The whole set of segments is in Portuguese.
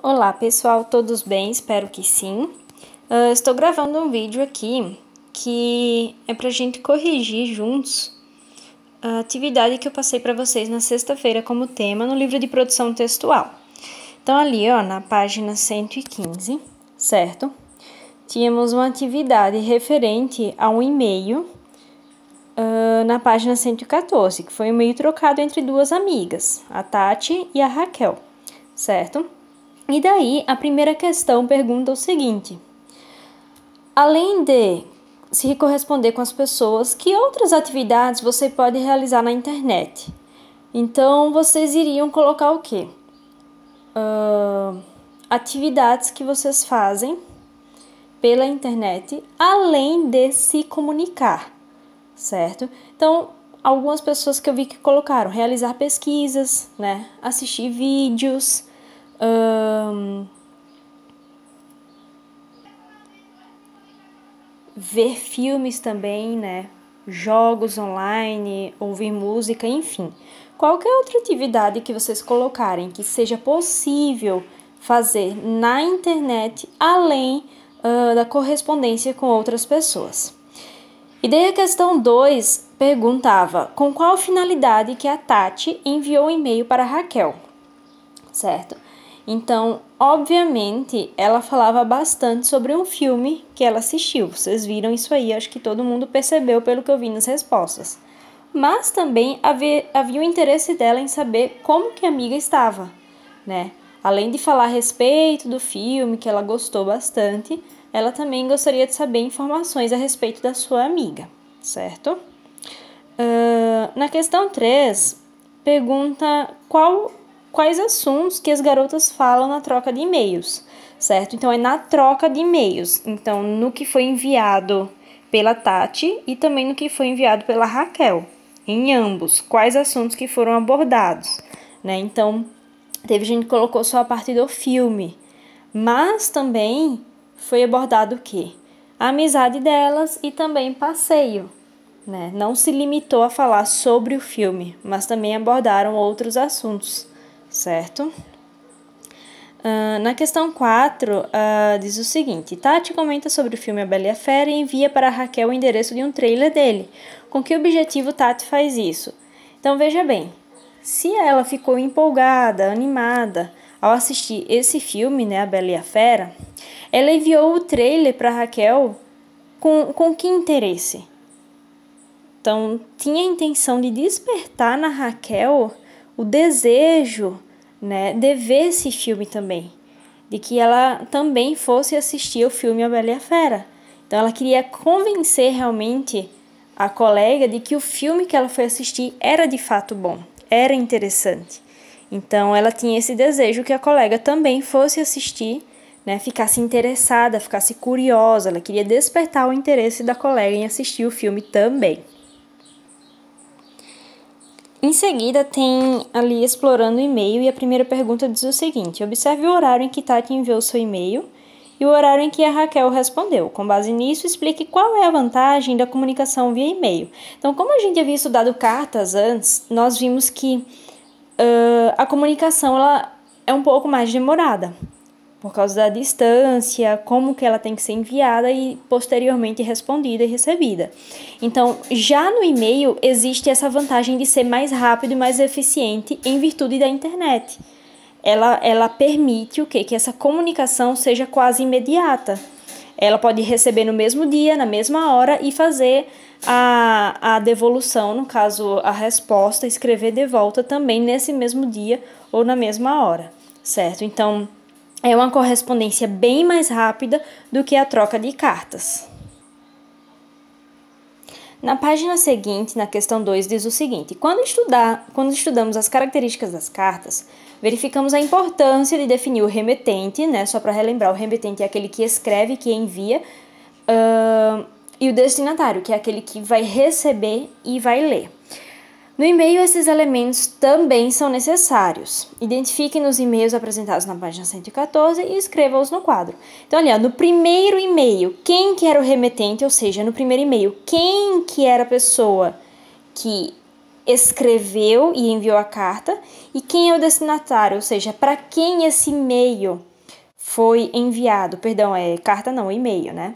Olá pessoal, todos bem? Espero que sim. Estou gravando um vídeo aqui que é pra gente corrigir juntos a atividade que eu passei para vocês na sexta-feira como tema no livro de produção textual. Então ali, ó, na página 115, certo? Tínhamos uma atividade referente a um e-mail na página 114, que foi um e-mail trocado entre duas amigas, a Tati e a Raquel, certo? E daí, a primeira questão pergunta o seguinte: além de se corresponder com as pessoas, que outras atividades você pode realizar na internet? Então, vocês iriam colocar o quê? Atividades que vocês fazem pela internet, além de se comunicar, certo? Então, algumas pessoas que eu vi que colocaram realizar pesquisas, né? Assistir vídeos, ver filmes também, né? Jogos online, ouvir música, enfim. Qualquer outra atividade que vocês colocarem que seja possível fazer na internet, além da correspondência com outras pessoas. E daí a questão 2 perguntava com qual finalidade que a Tati enviou um e-mail para a Raquel, certo? Então, obviamente, ela falava bastante sobre um filme que ela assistiu. Vocês viram isso aí, acho que todo mundo percebeu pelo que eu vi nas respostas. Mas também havia o interesse dela em saber como que a amiga estava, né? Além de falar a respeito do filme, que ela gostou bastante, ela também gostaria de saber informações a respeito da sua amiga, certo? Na questão 3, pergunta quais assuntos que as garotas falam na troca de e-mails, certo? Então, é na troca de e-mails. Então, no que foi enviado pela Tati e também no que foi enviado pela Raquel. Em ambos, quais assuntos que foram abordados, né? Então, teve gente que colocou só a parte do filme, mas também foi abordado o quê? A amizade delas e também passeio, né? Não se limitou a falar sobre o filme, mas também abordaram outros assuntos, certo? Na questão 4, diz o seguinte: Tati comenta sobre o filme A Bela e a Fera e envia para a Raquel o endereço de um trailer dele. Com que objetivo Tati faz isso? Então, veja bem, se ela ficou empolgada, animada ao assistir esse filme, né, A Bela e a Fera, ela enviou o trailer para a Raquel com que interesse? Então, tinha a intenção de despertar na Raquel o desejo, né, de ver esse filme também, de que ela também fosse assistir o filme A Bela e a Fera. Então, ela queria convencer realmente a colega de que o filme que ela foi assistir era de fato bom, era interessante. Então, ela tinha esse desejo que a colega também fosse assistir, né, ficasse interessada, ficasse curiosa. Ela queria despertar o interesse da colega em assistir o filme também. Em seguida, tem ali explorando o e-mail e a primeira pergunta diz o seguinte: observe o horário em que Tati enviou seu e-mail e o horário em que a Raquel respondeu. Com base nisso, explique qual é a vantagem da comunicação via e-mail. Então, como a gente havia estudado cartas antes, nós vimos que a comunicação ela é um pouco mais demorada, por causa da distância, como que ela tem que ser enviada e posteriormente respondida e recebida. Então, já no e-mail existe essa vantagem de ser mais rápido e mais eficiente em virtude da internet. Ela permite o quê? Que essa comunicação seja quase imediata. Ela pode receber no mesmo dia, na mesma hora e fazer a devolução, no caso a resposta, escrever de volta também nesse mesmo dia ou na mesma hora, certo? Então, é uma correspondência bem mais rápida do que a troca de cartas. Na página seguinte, na questão 2, diz o seguinte: quando estudamos as características das cartas, verificamos a importância de definir o remetente, né? Só para relembrar, o remetente é aquele que escreve, que envia, e o destinatário, que é aquele que vai receber e vai ler. No e-mail, esses elementos também são necessários. Identifique nos e-mails apresentados na página 114 e escreva-os no quadro. Então, olha, no primeiro e-mail, quem que era o remetente? Ou seja, no primeiro e-mail, quem que era a pessoa que escreveu e enviou a carta? E quem é o destinatário? Ou seja, para quem esse e-mail foi enviado, perdão, carta não, e-mail, né?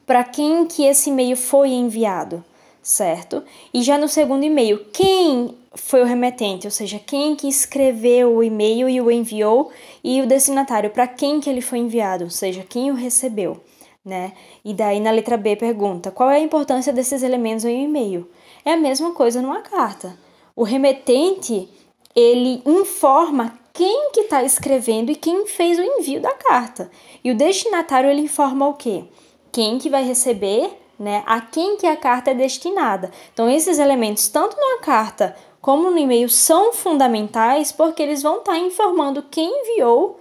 Para quem que esse e-mail foi enviado, certo? E já no segundo e-mail, quem foi o remetente, ou seja, quem que escreveu o e-mail e o enviou, e o destinatário, para quem que ele foi enviado, ou seja, quem o recebeu, né? E daí na letra B pergunta, qual é a importância desses elementos em um e-mail? É a mesma coisa numa carta. O remetente, ele informa quem que está escrevendo e quem fez o envio da carta. E o destinatário, ele informa o quê? Quem que vai receber, né? A quem que a carta é destinada. Então, esses elementos, tanto na carta como no e-mail, são fundamentais porque eles vão estar informando quem enviou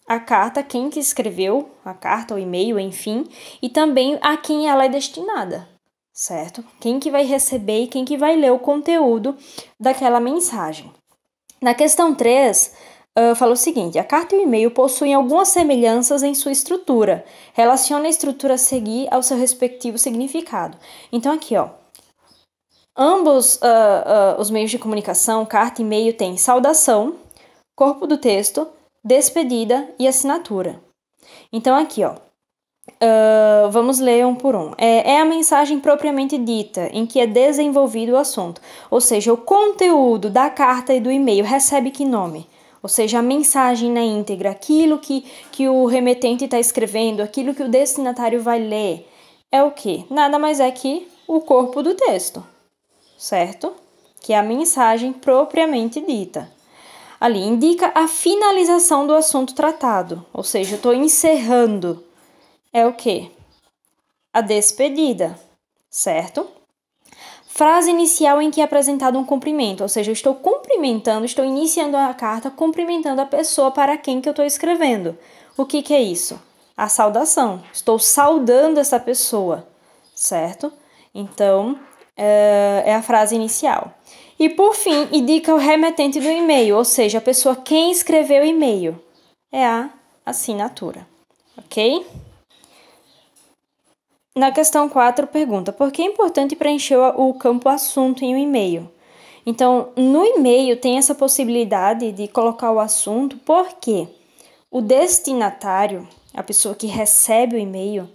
a carta, quem que escreveu a carta, o e-mail, enfim, e também a quem ela é destinada, certo? Quem que vai receber e quem que vai ler o conteúdo daquela mensagem. Na questão 3, fala o seguinte, a carta e o e-mail possuem algumas semelhanças em sua estrutura. Relaciona a estrutura a seguir ao seu respectivo significado. Então aqui, ó, ambos os meios de comunicação, carta e e-mail, têm saudação, corpo do texto, despedida e assinatura. Então aqui, ó, vamos ler um por um. É a mensagem propriamente dita, em que é desenvolvido o assunto. Ou seja, o conteúdo da carta e do e-mail recebe que nome? Ou seja, a mensagem na íntegra, aquilo que o remetente está escrevendo, aquilo que o destinatário vai ler, é o quê? Nada mais é que o corpo do texto, certo? Que é a mensagem propriamente dita. Ali, indica a finalização do assunto tratado, ou seja, eu estou encerrando. É o quê? A despedida, certo? Frase inicial em que é apresentado um cumprimento, ou seja, eu estou cumprimentando, estou iniciando a carta cumprimentando a pessoa para quem que eu estou escrevendo. O que é isso? A saudação. Estou saudando essa pessoa, certo? Então, é a frase inicial. E, por fim, indica o remetente do e-mail, ou seja, a pessoa quem escreveu o e-mail. É a assinatura, ok? Na questão 4, pergunta, por que é importante preencher o campo assunto em um e-mail? Então, no e-mail tem essa possibilidade de colocar o assunto porque o destinatário, a pessoa que recebe o e-mail,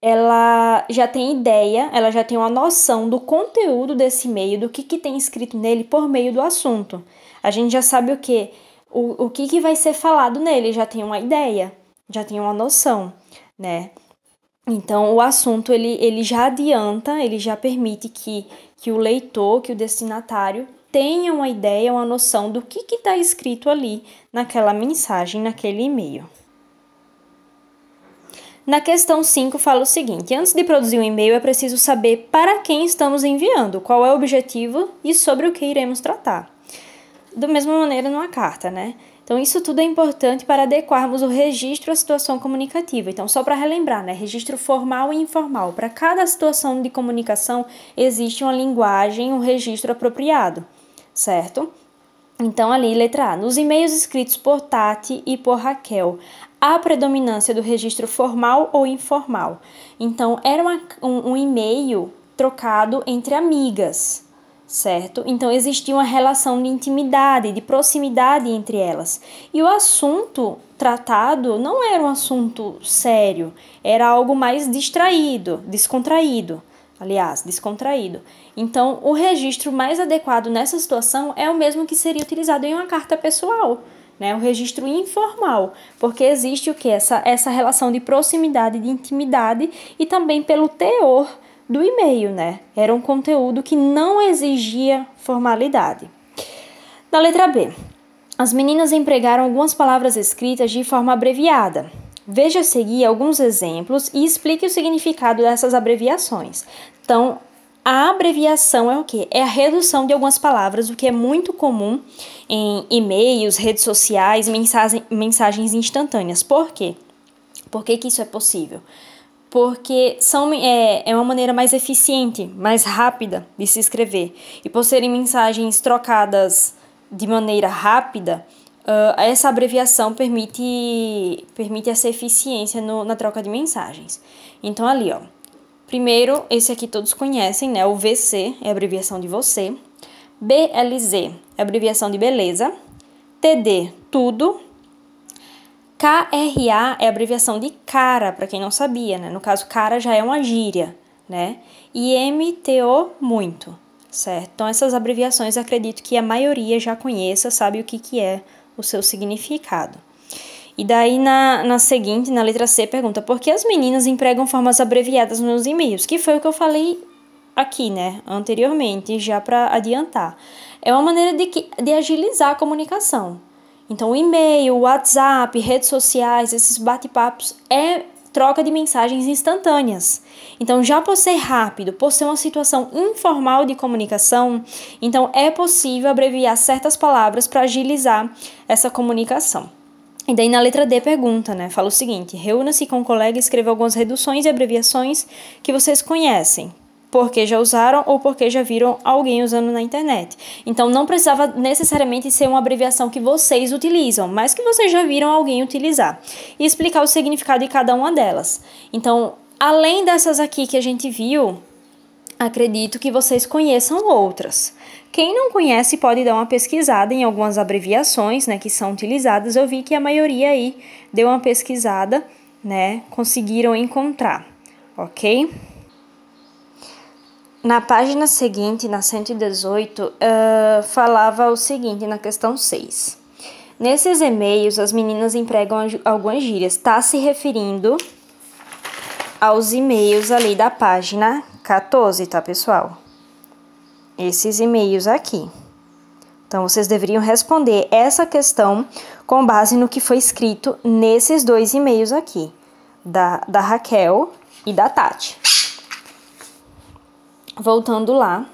ela já tem ideia, ela já tem uma noção do conteúdo desse e-mail, do que tem escrito nele por meio do assunto. A gente já sabe o que? O que vai ser falado nele, já tem uma ideia, já tem uma noção, né? Então, o assunto, ele já adianta, ele já permite que o leitor, que o destinatário tenha uma ideia, uma noção do que está escrito ali naquela mensagem, naquele e-mail. Na questão 5, fala o seguinte, antes de produzir um e-mail é preciso saber para quem estamos enviando, qual é o objetivo e sobre o que iremos tratar. Da mesma maneira numa carta, né? Então, isso tudo é importante para adequarmos o registro à situação comunicativa. Então, só para relembrar, né? Registro formal e informal. Para cada situação de comunicação, existe uma linguagem, um registro apropriado, certo? Então, ali, letra A. Nos e-mails escritos por Tati e por Raquel, há predominância do registro formal ou informal. Então, era um e-mail trocado entre amigas, certo? Então, existia uma relação de intimidade, de proximidade entre elas. E o assunto tratado não era um assunto sério, era algo mais distraído, descontraído. Aliás, descontraído. Então, o registro mais adequado nessa situação é o mesmo que seria utilizado em uma carta pessoal, né? O registro informal, porque existe o quê? Essa relação de proximidade, de intimidade e também pelo teor do e-mail, né? Era um conteúdo que não exigia formalidade. Na letra B, as meninas empregaram algumas palavras escritas de forma abreviada. Veja a seguir alguns exemplos e explique o significado dessas abreviações. Então, a abreviação é o quê? É a redução de algumas palavras, o que é muito comum em e-mails, redes sociais, mensagens instantâneas. Por quê? Por que isso é possível? Porque é uma maneira mais eficiente, mais rápida de se escrever. E por serem mensagens trocadas de maneira rápida, essa abreviação permite essa eficiência na troca de mensagens. Então, ali, ó. Primeiro, esse aqui todos conhecem, né? O VC é a abreviação de você. BLZ é a abreviação de beleza. TD, tudo. KRA é a abreviação de cara, para quem não sabia, né? No caso, cara já é uma gíria, né? E MTO, muito, certo? Então, essas abreviações, acredito que a maioria já conheça, sabe o que é o seu significado. E daí, na seguinte, na letra C, pergunta: por que as meninas empregam formas abreviadas nos e-mails? Que foi o que eu falei aqui, né, anteriormente, já para adiantar. É uma maneira de agilizar a comunicação. Então, o e-mail, o WhatsApp, redes sociais, esses bate-papos é troca de mensagens instantâneas. Então, já por ser rápido, por ser uma situação informal de comunicação, então é possível abreviar certas palavras para agilizar essa comunicação. E daí na letra D pergunta, né? Fala o seguinte: reúna-se com um colega e escreva algumas reduções e abreviações que vocês conhecem, porque já usaram ou porque já viram alguém usando na internet. Então, não precisava necessariamente ser uma abreviação que vocês utilizam, mas que vocês já viram alguém utilizar. E explicar o significado de cada uma delas. Então, além dessas aqui que a gente viu, acredito que vocês conheçam outras. Quem não conhece pode dar uma pesquisada em algumas abreviações, né, que são utilizadas. Eu vi que a maioria aí deu uma pesquisada, né, conseguiram encontrar, ok? Na página seguinte, na 118, falava o seguinte, na questão 6. Nesses e-mails, as meninas empregam algumas gírias. Está se referindo aos e-mails ali da página 14, tá, pessoal? Esses e-mails aqui. Então, vocês deveriam responder essa questão com base no que foi escrito nesses dois e-mails aqui, da Raquel e da Tati. Voltando lá,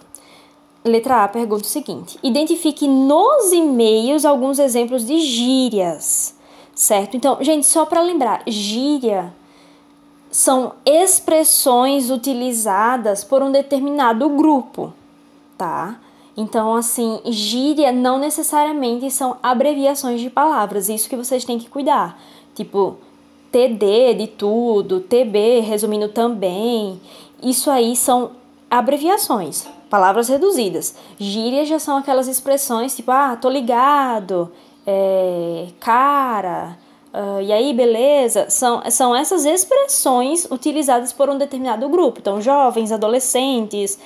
letra A pergunta o seguinte: identifique nos e-mails alguns exemplos de gírias, certo? Então, gente, só para lembrar, gíria são expressões utilizadas por um determinado grupo, tá? Então, assim, gíria não necessariamente são abreviações de palavras, isso que vocês têm que cuidar. Tipo, TD de tudo, TB resumindo também, isso aí são abreviações, palavras reduzidas. Gírias já são aquelas expressões tipo, tô ligado, cara, e aí, beleza? São essas expressões utilizadas por um determinado grupo. Então, jovens, adolescentes,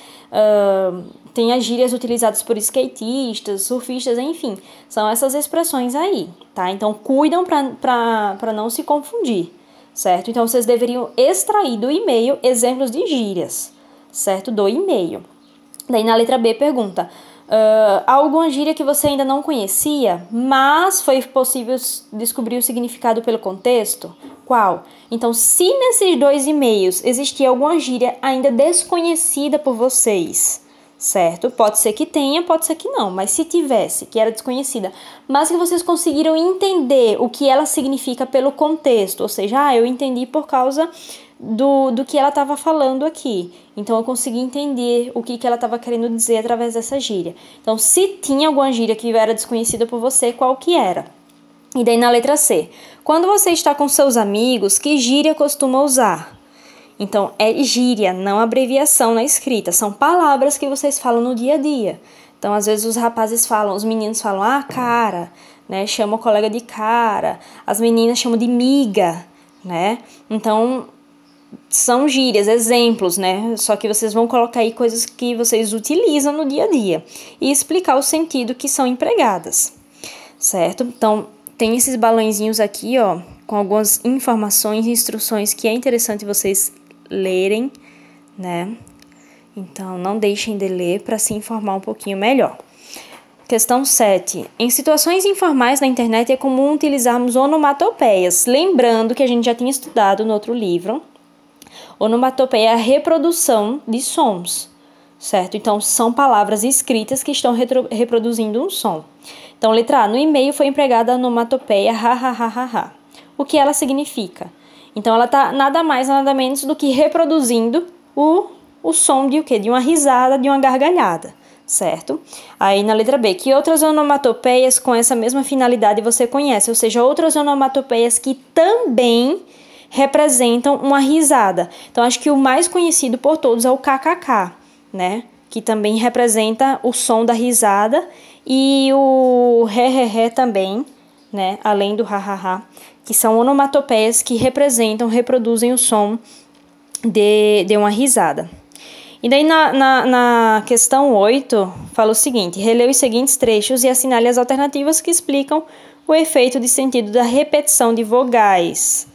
tem as gírias utilizadas por skatistas, surfistas, enfim. São essas expressões aí, tá? Então, cuidam para não se confundir, certo? Então, vocês deveriam extrair do e-mail exemplos de gírias, certo? Do e-mail. Daí, na letra B, pergunta: alguma gíria que você ainda não conhecia, mas foi possível descobrir o significado pelo contexto? Qual? Então, se nesses dois e-mails existia alguma gíria ainda desconhecida por vocês, certo? Pode ser que tenha, pode ser que não, mas se tivesse, que era desconhecida, mas que vocês conseguiram entender o que ela significa pelo contexto, ou seja, eu entendi por causa do que ela estava falando aqui. Então, eu consegui entender o que ela estava querendo dizer através dessa gíria. Então, se tinha alguma gíria que era desconhecida por você, qual que era? E daí, na letra C, quando você está com seus amigos, que gíria costuma usar? Então, é gíria, não abreviação na escrita. São palavras que vocês falam no dia a dia. Então, às vezes, os rapazes falam, os meninos falam, cara, né? Chamam o colega de cara. As meninas chamam de miga, né? Então, são gírias, exemplos, né? Só que vocês vão colocar aí coisas que vocês utilizam no dia a dia e explicar o sentido que são empregadas, certo? Então, tem esses balãozinhos aqui, ó, com algumas informações e instruções que é interessante vocês lerem, né? Então, não deixem de ler para se informar um pouquinho melhor. Questão 7. Em situações informais na internet é comum utilizarmos onomatopeias. Lembrando que a gente já tinha estudado no outro livro. Onomatopeia é a reprodução de sons, certo? Então, são palavras escritas que estão reproduzindo um som. Então, letra A. No e-mail foi empregada a onomatopeia ha. O que ela significa? Então, ela está nada mais, nada menos do que reproduzindo o som de o quê? De uma risada, de uma gargalhada, certo? Aí, na letra B. Que outras onomatopeias com essa mesma finalidade você conhece? Ou seja, outras onomatopeias que também representam uma risada. Então, acho que o mais conhecido por todos é o kkk, né? Que também representa o som da risada, e o ré também, né, além do ha-ha-ha, que são onomatopeias que reproduzem o som de uma risada. E daí na questão 8, fala o seguinte: releia os seguintes trechos e assinale as alternativas que explicam o efeito de sentido da repetição de vogais.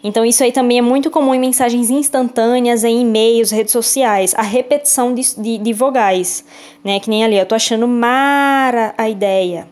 Então, isso aí também é muito comum em mensagens instantâneas, em e-mails, redes sociais, a repetição de vogais, né? Que nem ali, eu tô achando mara a ideia.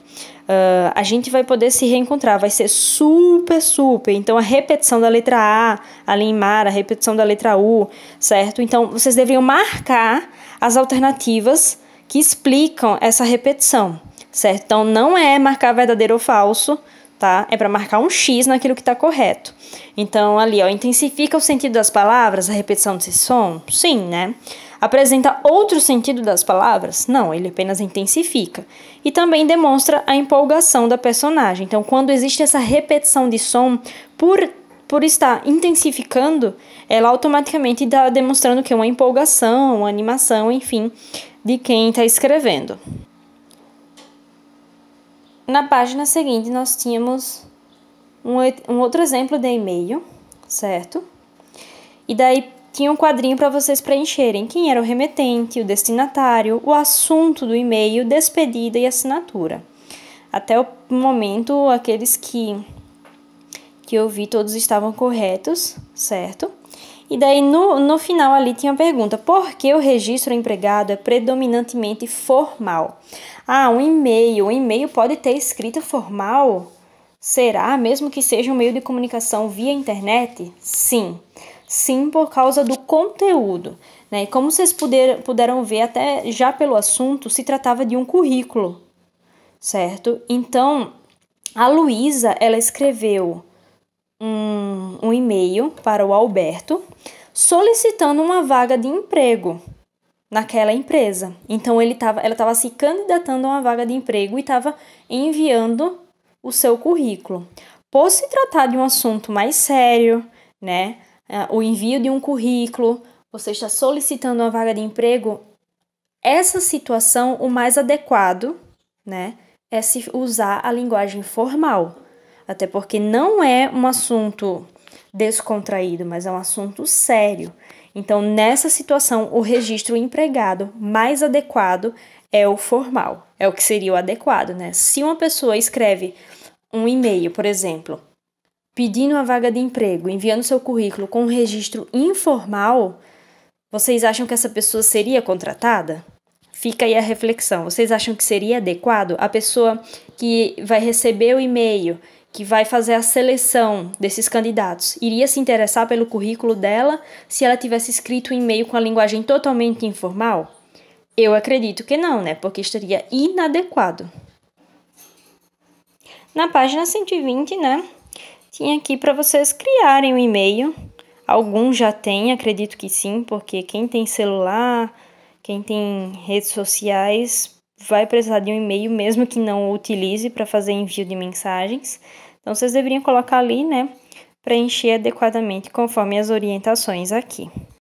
A gente vai poder se reencontrar, vai ser super, super. Então, a repetição da letra A, ali em mara, a repetição da letra U, certo? Então, vocês deveriam marcar as alternativas que explicam essa repetição, certo? Então, não é marcar verdadeiro ou falso, tá? É para marcar um X naquilo que está correto. Então, ali, ó, intensifica o sentido das palavras, a repetição desse som? Sim, né? Apresenta outro sentido das palavras? Não, ele apenas intensifica. E também demonstra a empolgação da personagem. Então, quando existe essa repetição de som, por estar intensificando, ela automaticamente está demonstrando que é uma empolgação, uma animação, enfim, de quem está escrevendo. Na página seguinte, nós tínhamos um outro exemplo de e-mail, certo? E daí tinha um quadrinho para vocês preencherem quem era o remetente, o destinatário, o assunto do e-mail, despedida e assinatura. Até o momento, aqueles que eu vi, todos estavam corretos, certo? E daí, no final ali, tinha a pergunta: por que o registro empregado é predominantemente formal? Um e-mail pode ter escrita formal? Será? Mesmo que seja um meio de comunicação via internet? Sim. Sim, por causa do conteúdo, né? E como vocês puderam ver até já pelo assunto, se tratava de um currículo, certo? Então, a Luísa, ela escreveu um e-mail para o Alberto solicitando uma vaga de emprego naquela empresa. Então, ela estava se candidatando a uma vaga de emprego e estava enviando o seu currículo. Por se tratar de um assunto mais sério, né? O envio de um currículo, você está solicitando uma vaga de emprego, essa situação, o mais adequado, né, é se usar a linguagem formal. Até porque não é um assunto descontraído, mas é um assunto sério. Então, nessa situação, o registro empregado mais adequado é o formal, é o que seria o adequado, né? Se uma pessoa escreve um e-mail, por exemplo, pedindo uma vaga de emprego, enviando seu currículo com um registro informal, vocês acham que essa pessoa seria contratada? Fica aí a reflexão. Vocês acham que seria adequado? A pessoa que vai receber o e-mail, que vai fazer a seleção desses candidatos, iria se interessar pelo currículo dela se ela tivesse escrito um e-mail com a linguagem totalmente informal? Eu acredito que não, né? Porque estaria inadequado. Na página 120, né? Tinha aqui para vocês criarem um e-mail. Alguns já têm, acredito que sim, porque quem tem celular, quem tem redes sociais, vai precisar de um e-mail, mesmo que não o utilize para fazer envio de mensagens. Então, vocês deveriam colocar ali, né, preencher adequadamente conforme as orientações aqui.